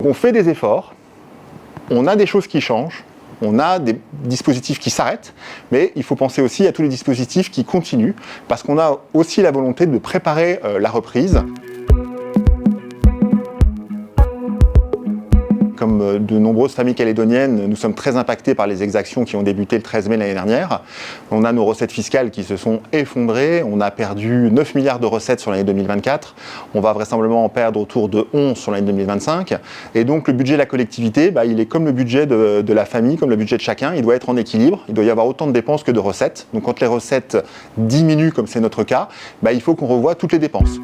On fait des efforts, on a des choses qui changent, on a des dispositifs qui s'arrêtent, mais il faut penser aussi à tous les dispositifs qui continuent, parce qu'on a aussi la volonté de préparer la reprise. Comme de nombreuses familles calédoniennes, nous sommes très impactés par les exactions qui ont débuté le 13 mai l'année dernière. On a nos recettes fiscales qui se sont effondrées. On a perdu 9 milliards de recettes sur l'année 2024. On va vraisemblablement en perdre autour de 11 sur l'année 2025. Et donc le budget de la collectivité, il est comme le budget de la famille, comme le budget de chacun. Il doit être en équilibre. Il doit y avoir autant de dépenses que de recettes. Donc quand les recettes diminuent, comme c'est notre cas, il faut qu'on revoie toutes les dépenses.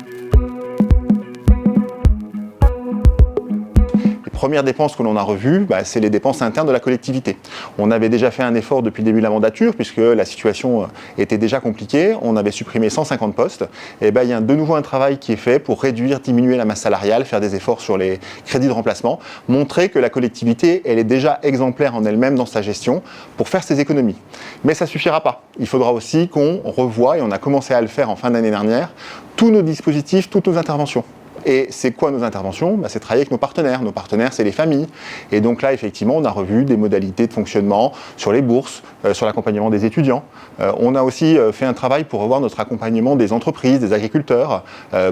Première dépense que l'on a revue, c'est les dépenses internes de la collectivité. On avait déjà fait un effort depuis le début de la mandature, puisque la situation était déjà compliquée. On avait supprimé 150 postes. Et il y a de nouveau un travail qui est fait pour réduire, diminuer la masse salariale, faire des efforts sur les crédits de remplacement, montrer que la collectivité, elle est déjà exemplaire en elle-même dans sa gestion pour faire ses économies. Mais ça ne suffira pas. Il faudra aussi qu'on revoie, et on a commencé à le faire en fin d'année dernière, tous nos dispositifs, toutes nos interventions. Et c'est quoi nos interventions ? C'est travailler avec nos partenaires. Nos partenaires, c'est les familles. Et donc là, effectivement, on a revu des modalités de fonctionnement sur les bourses, sur l'accompagnement des étudiants. On a aussi fait un travail pour revoir notre accompagnement des entreprises, des agriculteurs,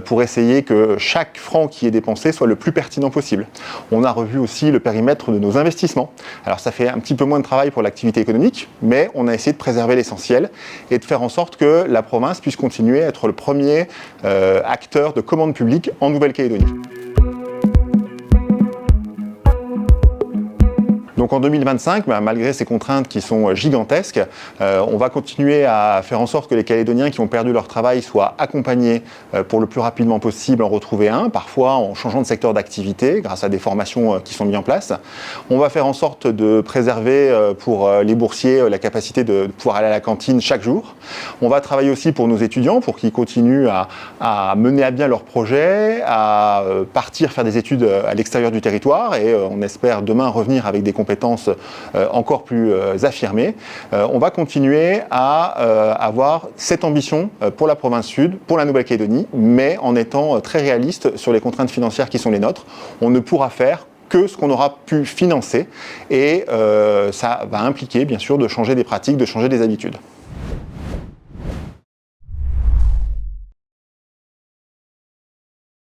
pour essayer que chaque franc qui est dépensé soit le plus pertinent possible. On a revu aussi le périmètre de nos investissements. Alors ça fait un petit peu moins de travail pour l'activité économique, mais on a essayé de préserver l'essentiel et de faire en sorte que la province puisse continuer à être le premier acteur de commande publique en Nouvelle-Calédonie. Donc en 2025, malgré ces contraintes qui sont gigantesques, on va continuer à faire en sorte que les Calédoniens qui ont perdu leur travail soient accompagnés pour le plus rapidement possible en retrouver un, parfois en changeant de secteur d'activité grâce à des formations qui sont mises en place. On va faire en sorte de préserver pour les boursiers la capacité de pouvoir aller à la cantine chaque jour. On va travailler aussi pour nos étudiants pour qu'ils continuent à mener à bien leurs projets, à partir faire des études à l'extérieur du territoire et on espère demain revenir avec des compétences encore plus affirmées. On va continuer à avoir cette ambition pour la province sud, pour la Nouvelle-Calédonie, mais en étant très réaliste sur les contraintes financières qui sont les nôtres. On ne pourra faire que ce qu'on aura pu financer et ça va impliquer bien sûr de changer des pratiques, de changer des habitudes.